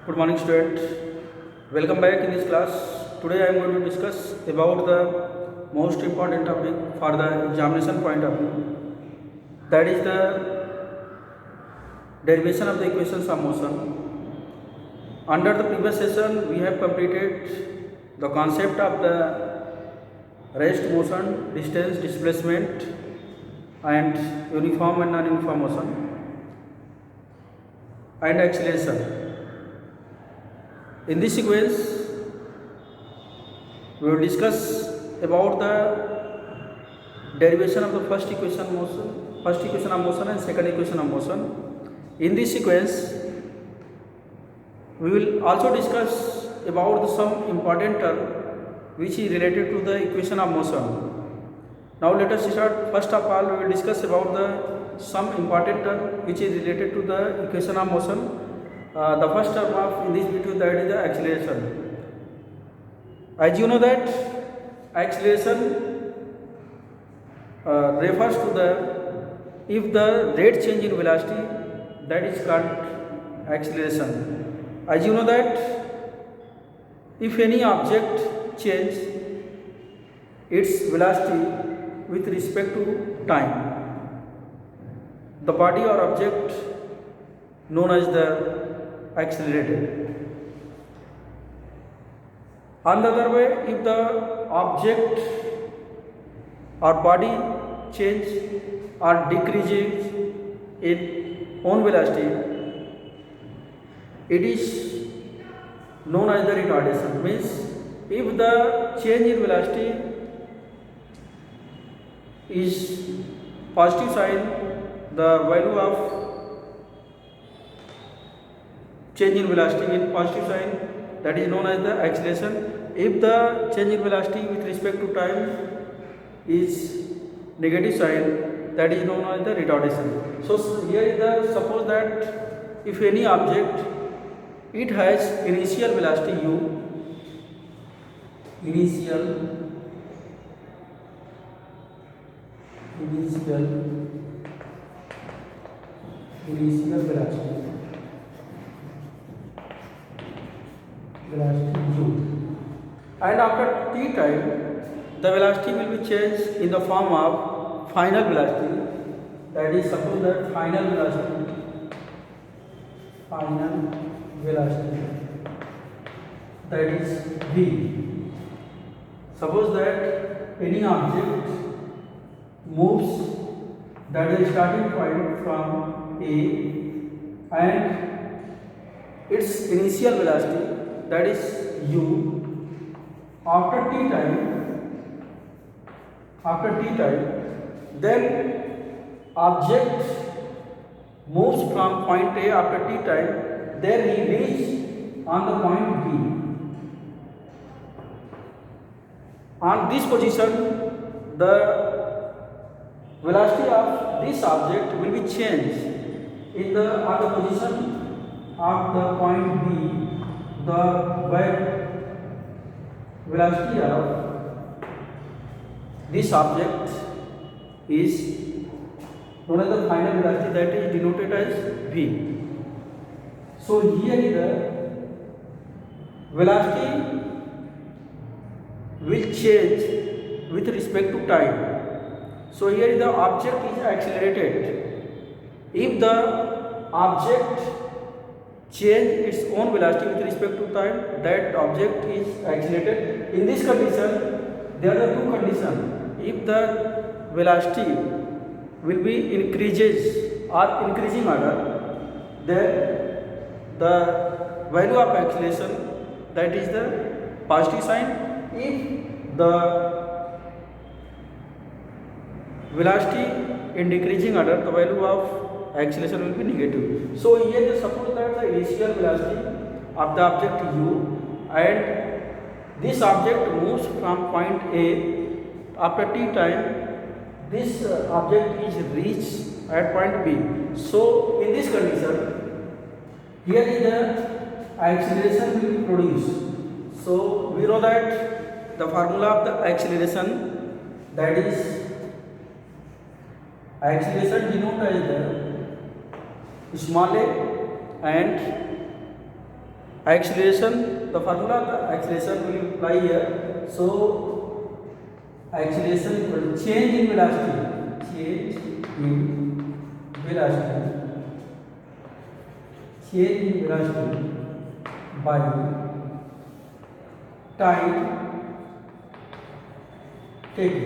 Good morning, student. Welcome back in this class. Today I am going to discuss about the most important topic for the examination point of view. That is the derivation of the equations of motion. Under the previous session, we have completed the concept of the rest motion, distance, displacement, and uniform and non-uniform motion, and acceleration. In this sequence, we will discuss about the derivation of the first equation of motion and second equation of motion. In this sequence, we will also discuss about some important term which is related to the equation of motion. Now let us start. First of all, we will discuss about the some important term which is related to the equation of motion. The first term of in this video, that is the acceleration. As you know that acceleration refers to the if the rate change in velocity, that is called acceleration. As you know that if any object change its velocity with respect to time, the body or object known as the accelerated. On the other way, if the object or body change or decreases in own velocity, it is known as the retardation. Means if the change in velocity is positive sign, the value of change in velocity in positive sign, that is known as the acceleration. If the change in velocity with respect to time is negative sign, that is known as the retardation. So here is the suppose that if any object it has initial velocity u, initial velocity u, and after t time the velocity will be changed in the form of final velocity, that is suppose that final velocity that is v. Suppose that any object moves, that is starting point from A and its initial velocity, that is u, after t time, then object moves from point A after t time, then he reaches on the point B. On this position, the velocity of this object will be changed in the on the position of the point B. The velocity of this object is known as the final velocity, that is denoted as v. So here is the velocity will change with respect to time. So here is the object is accelerated. If the object change its own velocity with respect to time, that object is accelerated. In this condition, there are two conditions. If the velocity will be increases or increasing order, then the value of acceleration, that is the positive sign. If the velocity in decreasing order, the value of acceleration will be negative. So here the suppose that the initial velocity of the object u, and this object moves from point A after t time, this object is reached at point B. So in this condition, here is the acceleration will be produced. So we know that the formula of the acceleration, that is acceleration denoted as the small a and acceleration, the formula of the acceleration will apply here. So acceleration equal to change in velocity, change in velocity, change in velocity by time taken.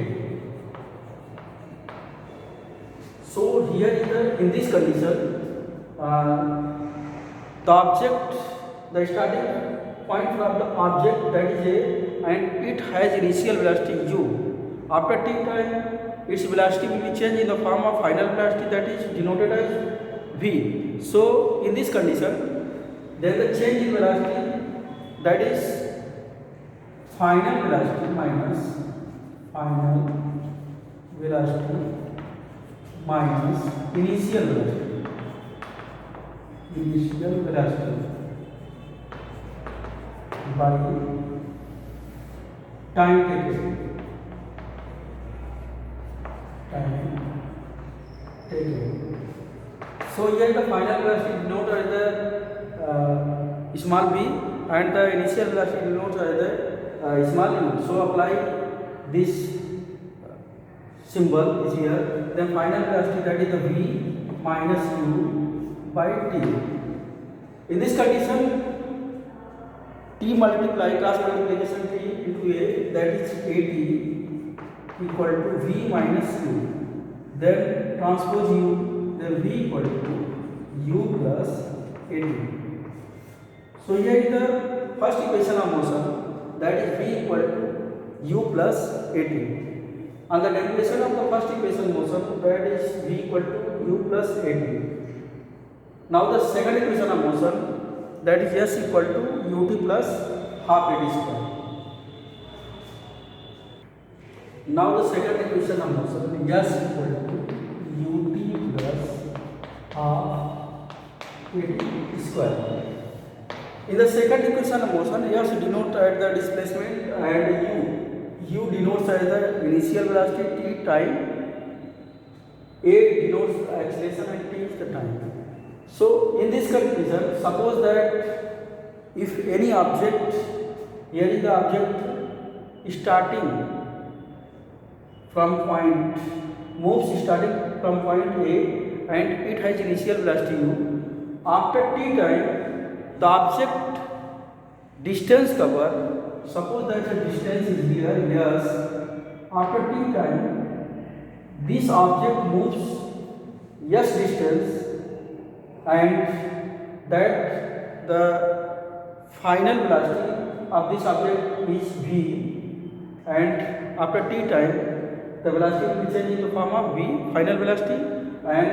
So here is in this condition, the object, the starting point from the object, that is A, and it has initial velocity u. After t time, its velocity will be changed in the form of final velocity, that is denoted as v. So in this condition, there is a change in velocity, that is final velocity minus final velocity minus initial velocity, initial velocity by time taken, time taken. So here the final velocity denoted as the small v, and the initial velocity denoted as the small u. So apply this symbol is here. Then final velocity, that is the v minus u by t. In this condition, t multiply cross multiplication t into a, that is at equal to v minus u. Then transpose u, then v equal to u plus at. So here is the first equation of motion, that is v equal to u plus at. And the derivation of the first equation motion, that is v equal to u plus at. Now the second equation of motion, that is s equal to ut plus half at square. Now the second equation of motion, s equal to ut plus half at square. In the second equation of motion, s denotes as the displacement and u denotes as the initial velocity t time, a denotes the acceleration and t is the time. So in this condition, suppose that if any object, here is the object starting from point, moves starting from point A, and it has initial velocity u. After t time, the object distance cover, suppose that the distance is here, yes. After t time, this object moves s distance, and that the final velocity of this object is v, and after t time, the velocity will be changed in the form of v, final velocity, and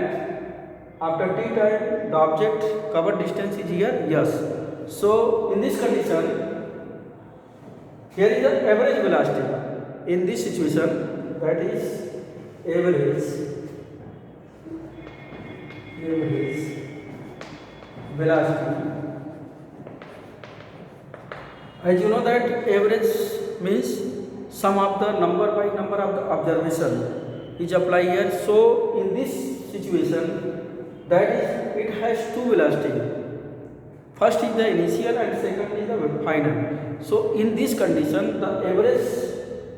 after t time, the object covered distance is here, s. So in this condition, here is the average velocity. In this situation, that is average velocity. As you know that average means sum of the number by number of the observation is applied here. So in this situation, that is, it has two velocity. First is the initial and second is the final. So in this condition, the average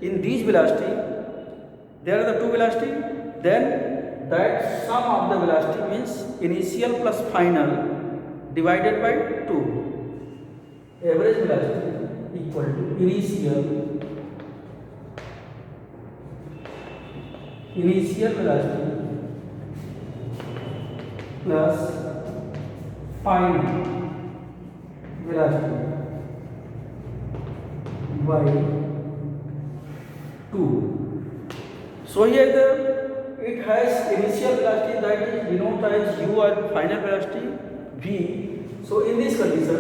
in these velocity, there are the two velocity, then that sum of the velocity means initial plus final divided by 2. Average velocity equal to initial velocity plus final velocity by 2. So here it has initial velocity, that is denoted as u, and final velocity v. So in this condition,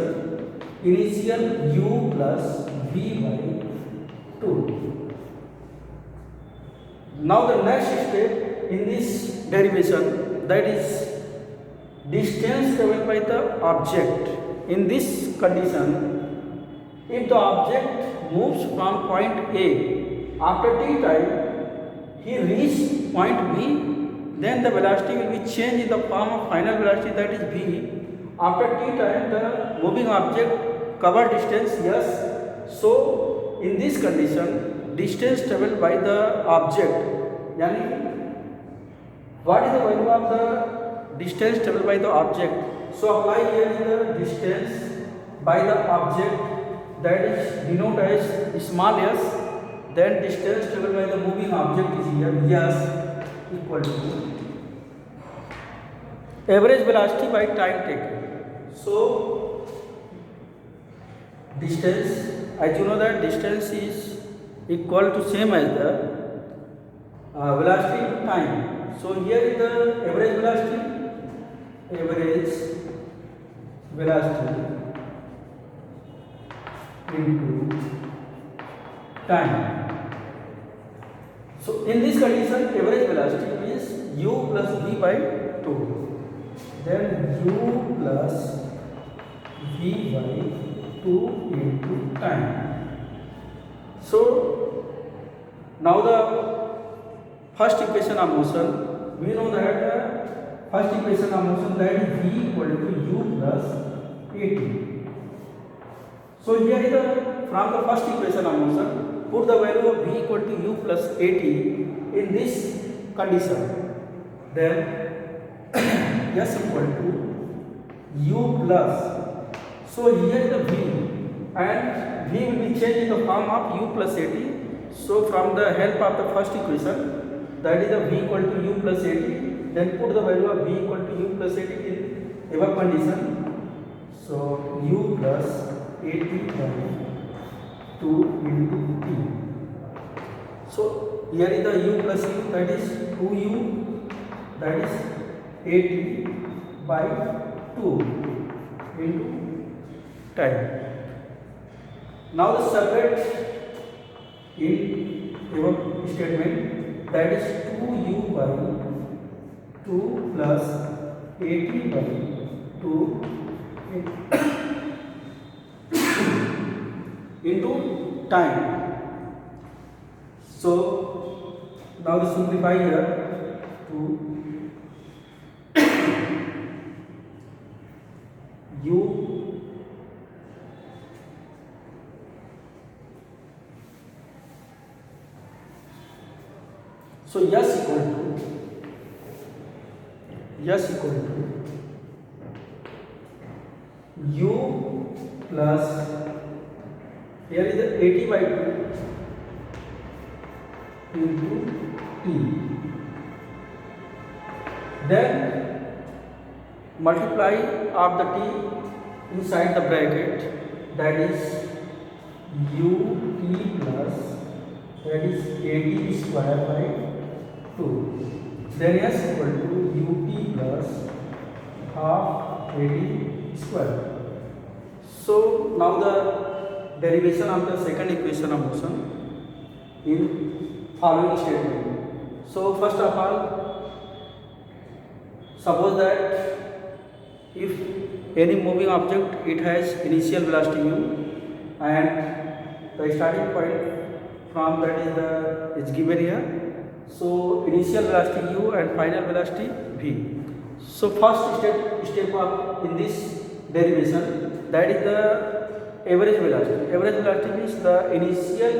initial u plus v by 2. Now the next step in this derivation, that is distance traveled by the object. In this condition, if the object moves from point A, after t time he reaches point B, then the velocity will be changed in the form of final velocity, that is v. After t time, the moving object cover distance? Yes. So in this condition, distance traveled by the object, yani what is the value of the distance traveled by the object? So apply here the distance by the object, that is denoted as small s. Then distance traveled by the moving object is here s equal to average velocity by time taken. So distance, as you know that distance is equal to same as the velocity into time. So here is the average velocity into time. So in this condition, average velocity is u plus v by 2. Then u plus v by 2 into time. So now the first equation of motion, we know that first equation of motion, that is v equal to u plus at. So here is the, from the first equation of motion, put the value of v equal to u plus at in this condition. Then s equal to u plus. So here the v, and v will be changed in the form of u plus at. So from the help of the first equation, that is the v equal to u plus at, then put the value of v equal to u plus at in above condition. So u plus at by 2 into t. So here is the u plus u, that is 2u, that is 80 by 2 into time. Now the separate in above statement, that is 2u by 2 plus 80 by 2 into time. So now the simplify here to u so s equal to u plus, here is the 80 by 2 into t. Then multiply of the t inside the bracket, that is u t plus, that is 80 square by 2. Then s equal to u t plus half 80 square. So now the derivation of the second equation of motion in following statement. So first of all, suppose that if any moving object, it has initial velocity u, and the starting point from that is given here. So initial velocity u and final velocity v. So first step of in this derivation, that is the average velocity. Average velocity means the initial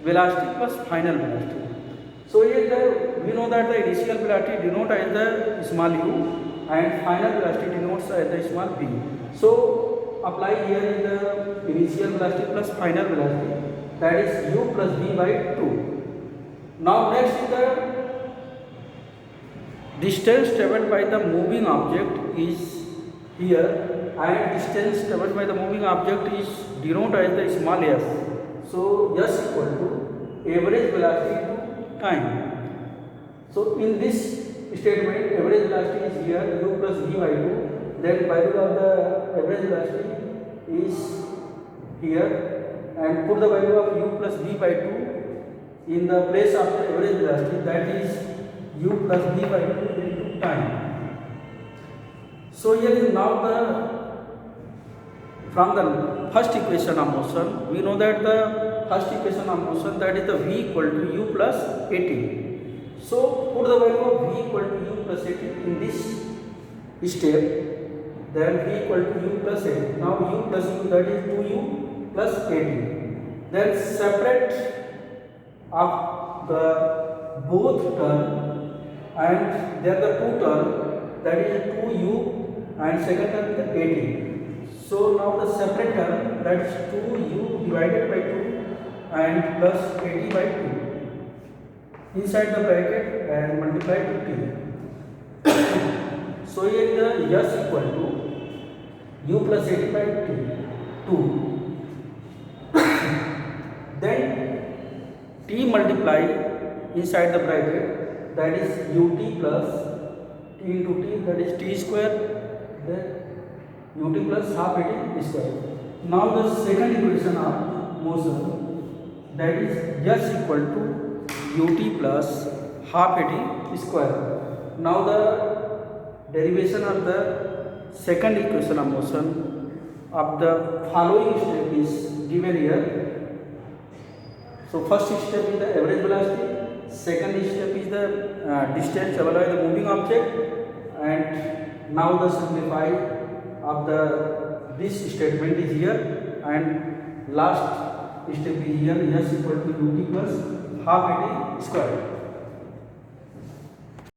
velocity plus final velocity. So here we know that the initial velocity denotes as the small u and final velocity denotes as the small v. So apply here is the initial velocity plus final velocity, that is u plus v by 2. Now next is the distance traveled by the moving object is here, and distance traveled by the moving object is denoted as the small s. So s equal to average velocity to time. So in this statement, average velocity is here u plus v by 2. Then value of the average velocity is here, and put the value of u plus v by 2 in the place of the average velocity, that is u plus v by 2 into time. So here is now the, from the first equation of motion, we know that the first equation of motion, that is the v equal to u plus at. So put the value of v equal to u plus at in this step. then v equal to u plus a. Now u plus u, that is 2u plus 18. Then separate of the both term, and there the two term, that is 2u and second term the 18. So now the separate term, that is 2u divided by 2 and plus 80 by 2 inside the bracket and multiply with 2. So here the s equal to u plus 80 by 2. Then t multiply inside the bracket, that is ut plus t into t, that is t square, then ut plus half at square. Now the second equation of motion, that is s equal to ut plus half at square. Now the derivation of the second equation of motion of the following step is given here. So first step is the average velocity, second step is the distance traveled by the moving object, and now the simplify of the this statement is here, and last step is here, s equal to ut plus half at square.